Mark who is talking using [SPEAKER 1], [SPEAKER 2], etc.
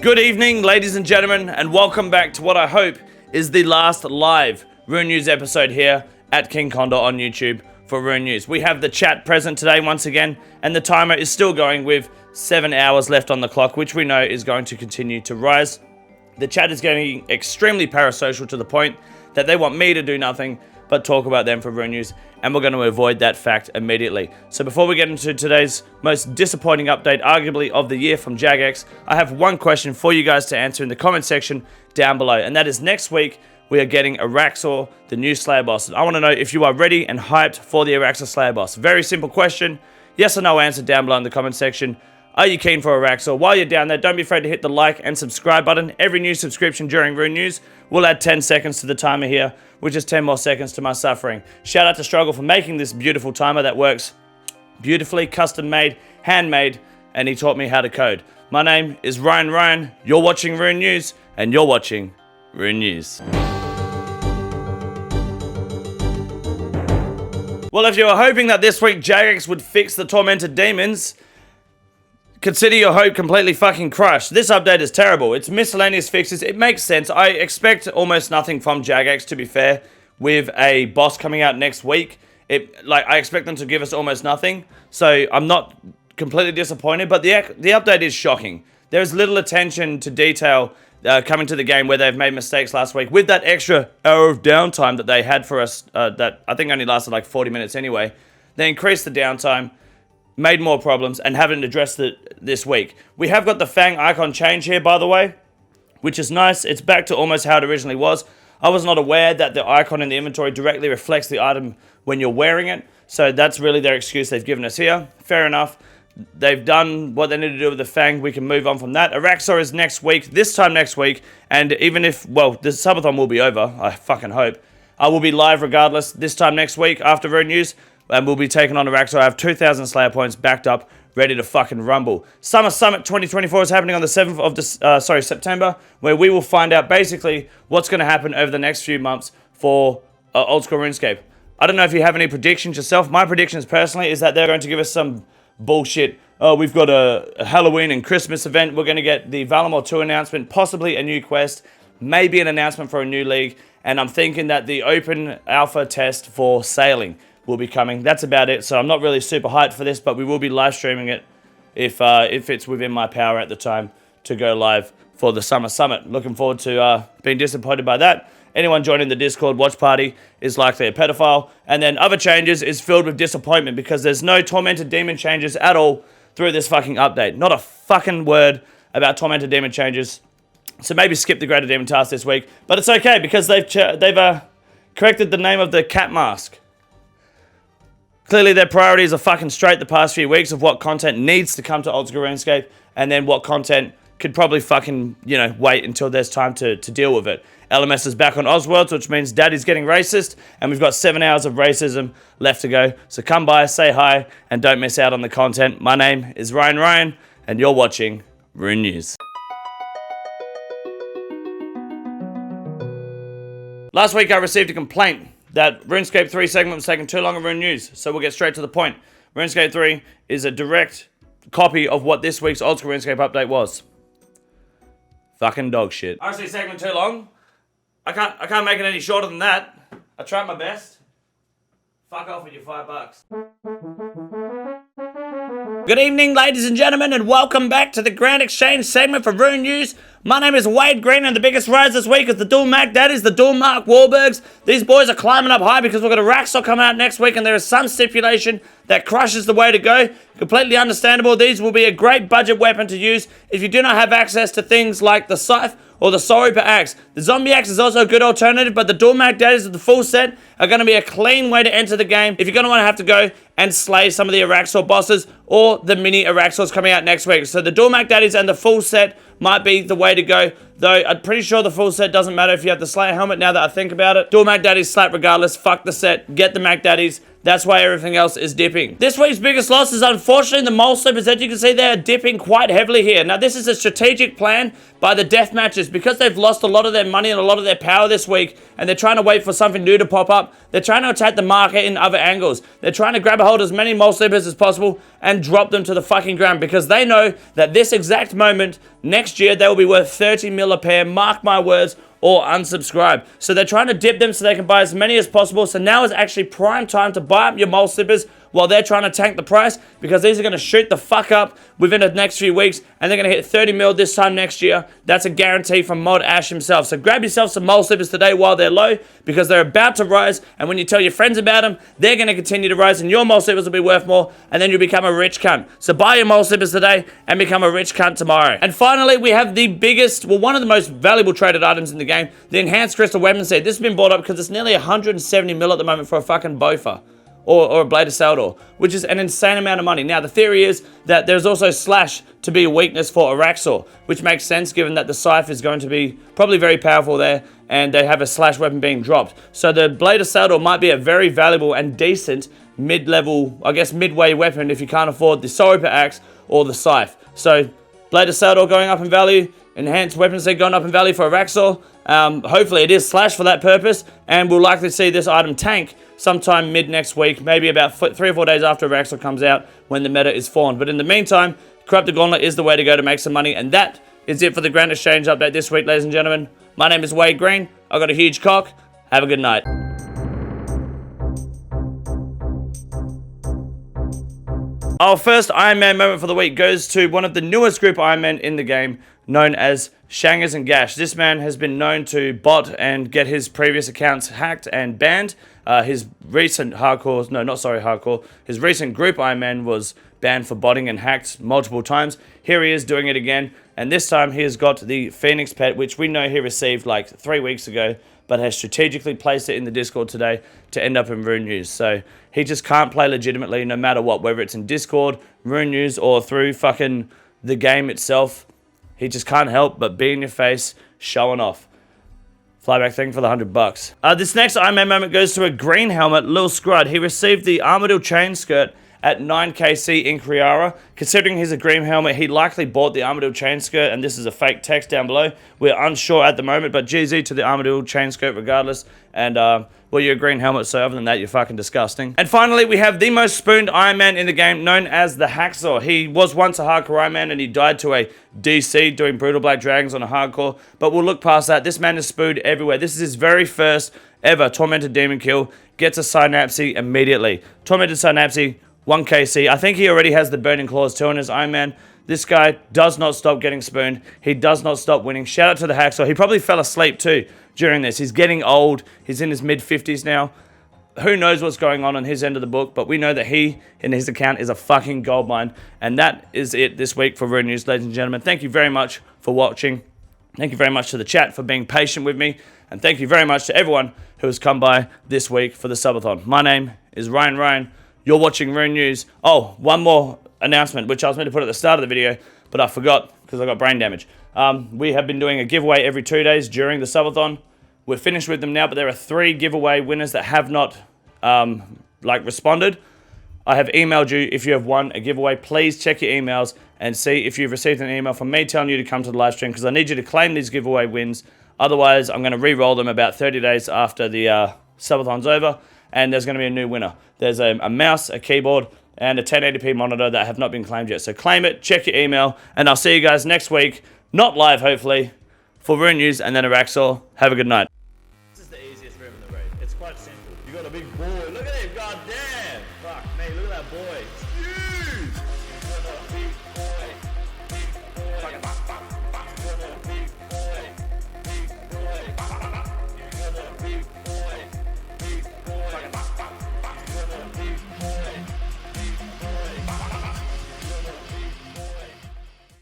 [SPEAKER 1] Good evening, ladies and gentlemen, and welcome back to what I hope is the last live Rune News episode here at KINGCONDOR on YouTube for Rune News. We have the chat present today once again, and the timer is still going with 7 hours left on the clock, which we know is going to continue to rise. The chat is getting extremely parasocial to the point that they want me to do nothing but talk about them for Rune News, and we're going to avoid that fact immediately. So before we get into today's most disappointing update, arguably of the year from Jagex, I have one question for you guys to answer in the comment section down below, and that is next week we are getting Araxor, the new Slayer boss. I want to know if you are ready and hyped for the Araxor Slayer boss. Very simple question, yes or no answer down below in the comment section. Are you keen for Araxor? While you're down there, don't be afraid to hit the like and subscribe button. Every new subscription during Rune News will add 10 seconds to the timer here, which is 10 more seconds to my suffering. Shout out to Struggle for making this beautiful timer that works beautifully, custom made, handmade, and he taught me how to code. My name is Ryan. You're watching Rune News, and you're watching Rune News. Well, if you were hoping that this week Jagex would fix the Tormented demons, consider your hope completely fucking crushed. This update is terrible. It's miscellaneous fixes. It makes sense. I expect almost nothing from Jagex, to be fair, with a boss coming out next week. I expect them to give us almost nothing. So I'm not completely disappointed, but the update is shocking. There's little attention to detail coming to the game where they've made mistakes last week. With that extra hour of downtime that they had for us, that I think only lasted like 40 minutes anyway, they increased the downtime, made more problems, and haven't addressed it this week. We have got the Fang icon change here, by the way, which is nice. It's back to almost how it originally was. I was not aware that the icon in the inventory directly reflects the item when you're wearing it, so that's really their excuse they've given us here. Fair enough. They've done what they need to do with the Fang. We can move on from that. Araxor is next week, this time next week, and even if, well, the subathon will be over, I fucking hope, I will be live regardless this time next week after Rune News, and we'll be taking on Araxor. I have 2,000 Slayer points backed up, ready to fucking rumble. Summer Summit 2024 is happening on the 7th of September, where we will find out basically what's going to happen over the next few months for Oldschool Runescape. I don't know if you have any predictions yourself. My predictions personally is that they're going to give us some bullshit. We've got a Halloween and Christmas event. We're going to get the Valamor 2 announcement, possibly a new quest, maybe an announcement for a new league, and I'm thinking that the open alpha test for sailing will be coming. That's about it. So I'm not really super hyped for this, but we will be live streaming it if it's within my power at the time to go live for the Summer Summit. Looking forward to being disappointed by that. Anyone joining the Discord watch party is likely a pedophile. And then other changes is filled with disappointment because there's no Tormented Demon changes at all through this fucking update. Not a fucking word about Tormented Demon changes. So maybe skip the Greater Demon task this week. But it's okay because they've corrected the name of the cat mask. Clearly their priorities are fucking straight the past few weeks of what content needs to come to Oldschool Runescape, and then what content could probably fucking, wait until there's time to deal with it. LMS is back on Osworlds, which means Daddy's getting racist, and we've got 7 hours of racism left to go. So come by, say hi, and don't miss out on the content. My name is Ryan, and you're watching Rune News. Last week I received a complaint that RuneScape 3 segment was taking too long in Rune News, so we'll get straight to the point. RuneScape 3 is a direct copy of what this week's Oldschool Runescape update was. Fucking dog shit. RC segment too long? I can't make it any shorter than that. I tried my best. Fuck off with your $5. Good evening, ladies and gentlemen, and welcome back to the Grand Exchange segment for Rune News. My name is Wade Green, and the biggest rise this week is the Dual Mac Daddies, the Dual Mark Wahlbergs. These boys are climbing up high because we've got a Araxor coming out next week, and there is some stipulation that Crush is the way to go. Completely understandable. These will be a great budget weapon to use if you do not have access to things like the Scythe or the Soul Reaper Axe. The Zombie Axe is also a good alternative, but the Dual Mac Daddies of the full set are going to be a clean way to enter the game if you're going to want to have to go and slay some of the Araxor bosses or the mini Araxors coming out next week. So the Dual Mac Daddies and the full set might be the way to go, though I'm pretty sure the full set doesn't matter if you have the Slayer helmet now that I think about it. Dual Mac Daddies slap regardless, fuck the set, get the Mac Daddies. That's why everything else is dipping. This week's biggest loss is unfortunately the Mole Sleepers. As you can see, they are dipping quite heavily here. Now, this is a strategic plan by the death matches because they've lost a lot of their money and a lot of their power this week, and they're trying to wait for something new to pop up. They're trying to attack the market in other angles. They're trying to grab hold as many mole sleepers as possible and drop them to the fucking ground, because they know that this exact moment next year they will be worth 30 mil a pair, mark my words, or unsubscribe. So they're trying to dip them so they can buy as many as possible. So now is actually prime time to buy up your mole slippers while they're trying to tank the price, because these are going to shoot the fuck up within the next few weeks, and they're going to hit 30 mil this time next year. That's a guarantee from Mod Ash himself. So grab yourself some mole slippers today while they're low, because they're about to rise, and when you tell your friends about them, they're going to continue to rise, and your mole slippers will be worth more, and then you'll become a rich cunt. So buy your mole slippers today and become a rich cunt tomorrow. And finally, we have the biggest, well, one of the most valuable traded items in the game, the Enhanced Crystal Weapon Set. This has been bought up because it's nearly 170 mil at the moment for a fucking Bofa. Or a Blade of Saldor, which is an insane amount of money. Now, the theory is that there's also Slash to be a weakness for Araxor, which makes sense given that the Scythe is going to be probably very powerful there, and they have a Slash weapon being dropped. So the Blade of Saldor might be a very valuable and decent mid-level, I guess midway weapon if you can't afford the Soul Reaper Axe or the Scythe. So Blade of Saldor going up in value, Enhanced Weapon Set going up in value for Araxor. Hopefully it is Slash for that purpose, and we'll likely see this item tank sometime mid next week, maybe about 3 or 4 days after Araxor comes out when the meta is formed. But in the meantime, Corrupted Gauntlet is the way to go to make some money, and that is it for the Grand Exchange update this week, ladies and gentlemen. My name is Wade Green. I've got a huge cock. Have a good night. Our first Iron Man moment for the week goes to one of the newest group Iron Men in the game, known as Shangers and Gash. This man has been known to bot and get his previous accounts hacked and banned. His recent his recent group Iron Man was banned for botting and hacked multiple times. Here he is doing it again, and this time he has got the Phoenix pet, which we know he received like 3 weeks ago, but has strategically placed it in the Discord today to end up in Rune News. So he just can't play legitimately no matter what, whether it's in Discord, Rune News, or through fucking the game itself. He just can't help but be in your face, showing off. Flyback thing for the $100. This next Iron Man moment goes to a green helmet, Lil Scrud. He received the Armadillo chain skirt at 9kc in Kriara. Considering he's a green helmet, he likely bought the Armadillo chain skirt, and this is a fake text down below. We're unsure at the moment, but GZ to the Armadillo chain skirt regardless. And, well, you're a green helmet, so other than that, you're fucking disgusting. And finally, we have the most spooned Iron Man in the game, known as the Hacksaw. He was once a hardcore Iron Man, and he died to a DC doing Brutal Black Dragons on a hardcore. But we'll look past that. This man is spooned everywhere. This is his very first ever Tormented Demon kill. Gets a Synapse immediately. Tormented Synapse, 1kc. I think he already has the Burning Claws too in his Iron Man. This guy does not stop getting spooned. He does not stop winning. Shout out to the Hacksaw. He probably fell asleep too during this. He's getting old. He's in his mid-50s now. Who knows what's going on his end of the book, but we know that he, in his account, is a fucking goldmine. And that is it this week for Rune News, ladies and gentlemen. Thank you very much for watching. Thank you very much to the chat for being patient with me. And thank you very much to everyone who has come by this week for the subathon. My name is Ryan. You're watching Rune News. Oh, one more announcement, which I was meant to put at the start of the video, but I forgot because I got brain damage. We have been doing a giveaway every 2 days during the subathon. We're finished with them now, but there are 3 giveaway winners that have not responded. I have emailed you if you have won a giveaway. Please check your emails and see if you've received an email from me telling you to come to the live stream, because I need you to claim these giveaway wins. Otherwise, I'm going to re-roll them about 30 days after the subathon's over, and there's going to be a new winner. There's a mouse, a keyboard, and a 1080p monitor that have not been claimed yet. So claim it, check your email, and I'll see you guys next week. Not live, hopefully, for Rune News and then Araxor. Have a good night. This is the easiest room in the raid. It's quite simple. You got a big boy. Look at him. God damn. Fuck me. Look at that boy. It's huge.